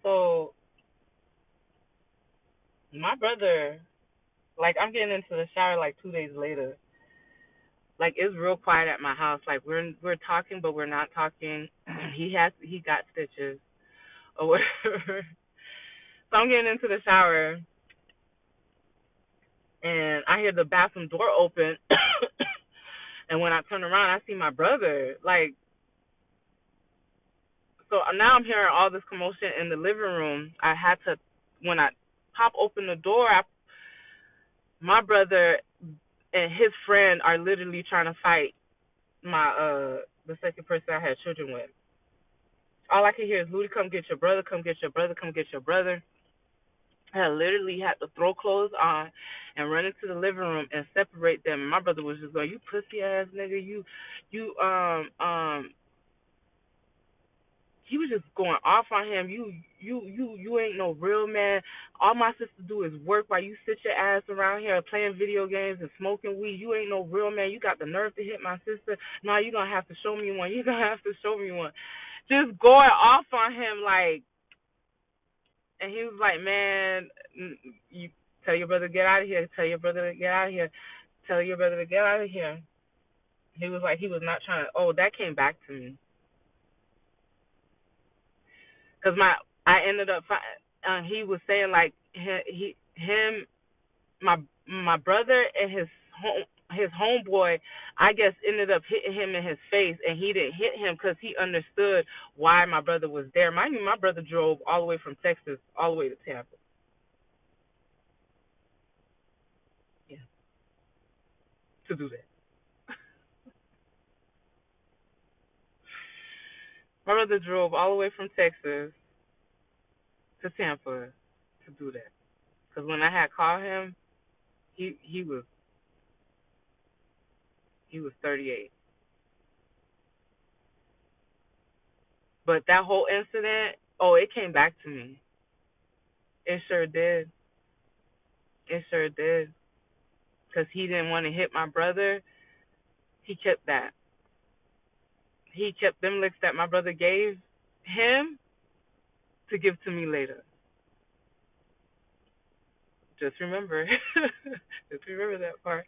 So my brother, like, I'm getting into the shower like 2 days later. Like, it's real quiet at my house. Like, we're talking, but we're not talking. He got stitches or whatever. So I'm getting into the shower, and I hear the bathroom door open. And when I turn around, I see my brother. Like, so now I'm hearing all this commotion in the living room. I had to, when I pop open the door, my brother and his friend are literally trying to fight the second person I had children with. All I could hear is, Ludi, come get your brother, come get your brother, come get your brother. I literally had to throw clothes on and run into the living room and separate them. My brother was just going, "You pussy ass nigga, you he was just going off on him. You ain't no real man. All my sister do is work while you sit your ass around here playing video games and smoking weed. You ain't no real man. You got the nerve to hit my sister. Now you gonna have to show me one. You gonna have to show me one." Just going off on him, like, and he was like, "Man, you tell your brother to get out of here. Tell your brother to get out of here. Tell your brother to get out of here." He was like, he was not trying to. Oh, that came back to me because I ended up. He was saying like him, my brother and his homeboy, I guess, ended up hitting him in his face, and he didn't hit him because he understood why my brother was there. Mind you, my brother drove all the way from Texas all the way to Tampa. Yeah, to do that. My brother drove all the way from Texas to Tampa to do that. Because when I had called him, he was 38. But that whole incident, oh, it came back to me. It sure did. It sure did. Because he didn't want to hit my brother. He kept that. He kept them licks that my brother gave him to give to me later. Just remember. Just remember that part.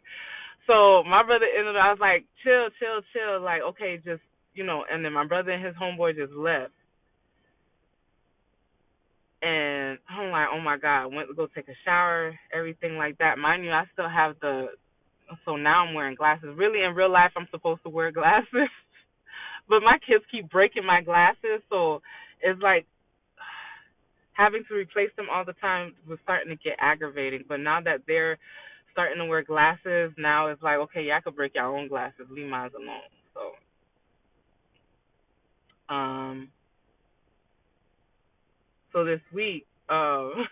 So my brother ended up, I was like, chill, chill, chill. Like, okay, just, and then my brother and his homeboy just left. And I'm like, oh my God, I went to go take a shower, everything like that. Mind you, I still have so now I'm wearing glasses. Really, in real life, I'm supposed to wear glasses. But my kids keep breaking my glasses, so it's like having to replace them all the time was starting to get aggravating. But now that they're starting to wear glasses, now it's like, okay, y'all could break your own glasses. Leave mine alone. Um, so this week, so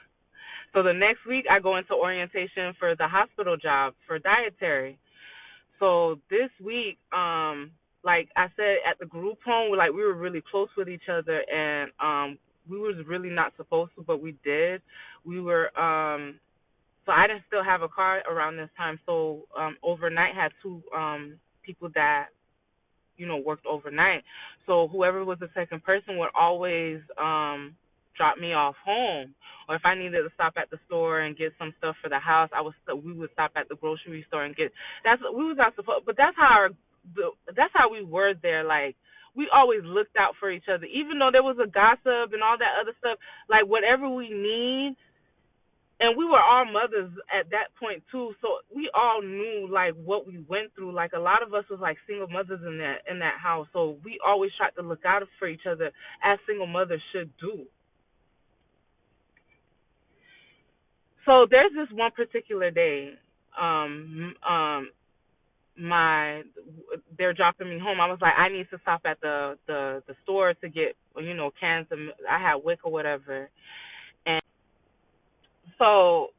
the next week I go into orientation for the hospital job for dietary. So this week, like I said, at the group home, we were really close with each other, and we was really not supposed to, but we did. We were so I didn't still have a car around this time, so overnight had two people that worked overnight. So whoever was the second person would always drop me off home. Or if I needed to stop at the store and get some stuff for the house, we would stop at the grocery store and get that's we was not supposed, but that's how we were there. Like, we always looked out for each other, even though there was a gossip and all that other stuff. Like, whatever we need, and we were all mothers at that point too, so we all knew like what we went through. Like, a lot of us was like single mothers in that house, so we always tried to look out for each other as single mothers should do. So there's this one particular day, um um my they're dropping me home. I was like, I need to stop at the store to get cans of I had wick or whatever. And so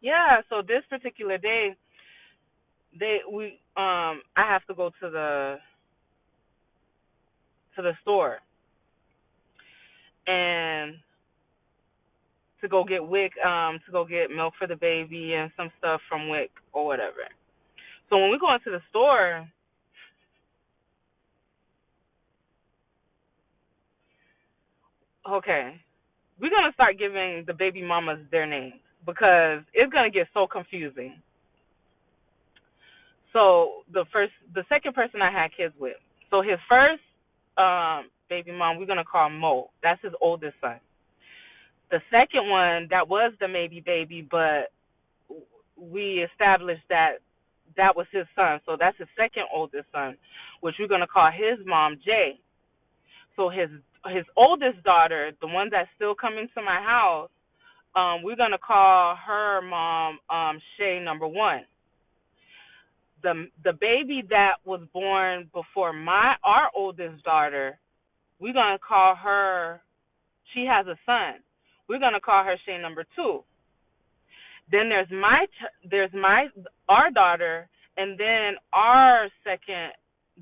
yeah, so this particular day, I have to go to the store and to go get Wick, to go get milk for the baby and some stuff from Wick or whatever. So when we go into the store, Okay, we're gonna start giving the baby mamas their names because it's gonna get so confusing. So the second person I had kids with. So his first baby mom, we're gonna call Mo. That's his oldest son. The second one, that was the maybe baby, but we established that that was his son. So that's his second oldest son, which we're gonna call his mom Jay. So his oldest daughter, the one that's still coming to my house, we're gonna call her mom Shay number one. The baby that was born before our oldest daughter, we're gonna call her. She has a son. We're gonna call her Shay number two. Then there's my our daughter, and then our second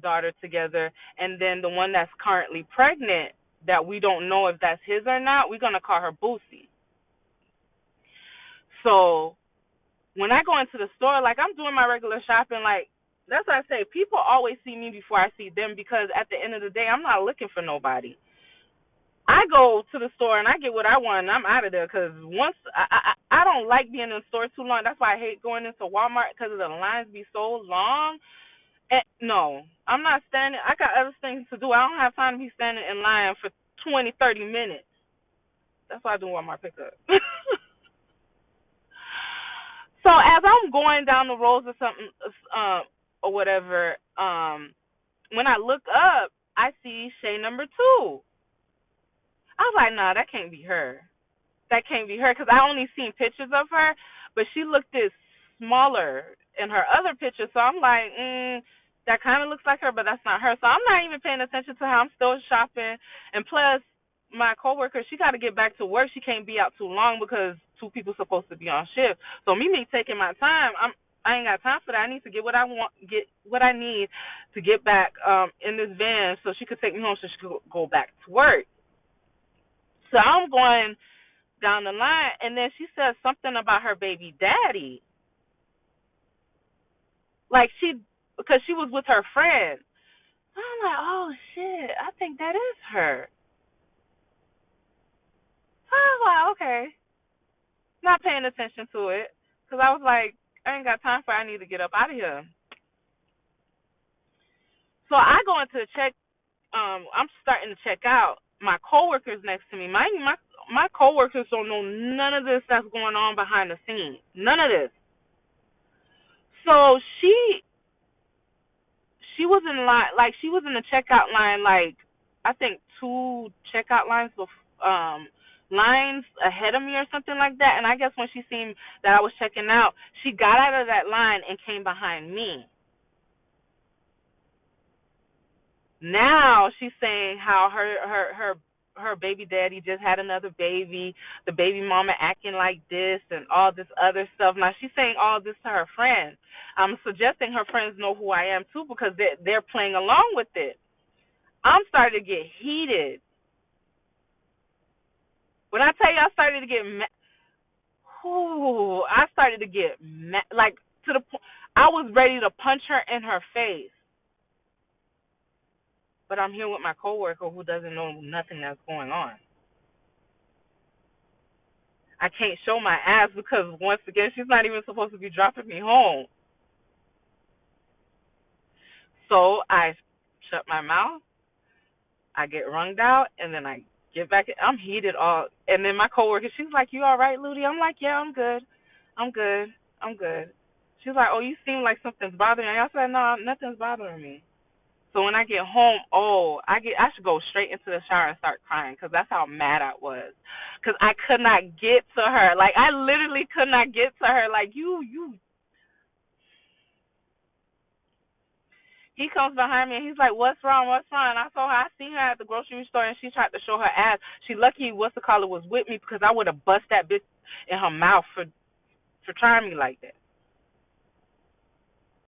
daughter together, and then the one that's currently pregnant that we don't know if that's his or not. We're gonna call her Boosie. So when I go into the store, like I'm doing my regular shopping, like that's what I say. People always see me before I see them because at the end of the day, I'm not looking for nobody. I go to the store and I get what I want and I'm out of there because once I don't like being in the store too long. That's why I hate going into Walmart because the lines be so long. And no, I'm not standing. I got other things to do. I don't have time to be standing in line for 20, 30 minutes. That's why I do Walmart pickup. So as I'm going down the roads or something, or whatever, when I look up, I see Shay number two. I was like, nah, that can't be her. That can't be her because I only seen pictures of her, but she looked this smaller in her other picture. So I'm like, that kind of looks like her, but that's not her. So I'm not even paying attention to her. I'm still shopping, and plus my coworker, she got to get back to work. She can't be out too long because two people supposed to be on shift. So me taking my time, I ain't got time for that. I need to get what I want, get what I need to get back in this van so she could take me home so she could go back to work. So I'm going down the line, and then she says something about her baby daddy. Like because she was with her friend. I'm like, oh shit, I think that is her. I was like, okay, not paying attention to it, because I was like, I ain't got time for it. I need to get up out of here. So I go into the check. I'm starting to check out. My coworkers next to me. Mind you, my coworkers don't know none of this that's going on behind the scenes. None of this. So she was in line, like she was in the checkout line, like I think two checkout lines ahead of me or something like that. And I guess when she seen that I was checking out, she got out of that line and came behind me. Now she's saying how her baby daddy just had another baby, the baby mama acting like this and all this other stuff. Now she's saying all this to her friends. I'm suggesting her friends know who I am too because they're playing along with it. I'm starting to get heated. When I tell you I started to get mad, I started to get mad, like to the point I was ready to punch her in her face. But I'm here with my coworker who doesn't know nothing that's going on. I can't show my ass because once again she's not even supposed to be dropping me home. So I shut my mouth, I get wrunged out, and then I get back. I'm heated all, and then my coworker, she's like, "You all right, Ludi?" I'm like, "Yeah, I'm good. I'm good. I'm good." She's like, "Oh, you seem like something's bothering you." I said, "No, nothing's bothering me." So when I get home, I should go straight into the shower and start crying because that's how mad I was. Because I could not get to her. Like I literally could not get to her. Like you. He comes behind me and he's like, "What's wrong? What's wrong?" I told her I seen her at the grocery store and she tried to show her ass. She lucky what's the caller was with me because I would have bust that bitch in her mouth for trying me like that.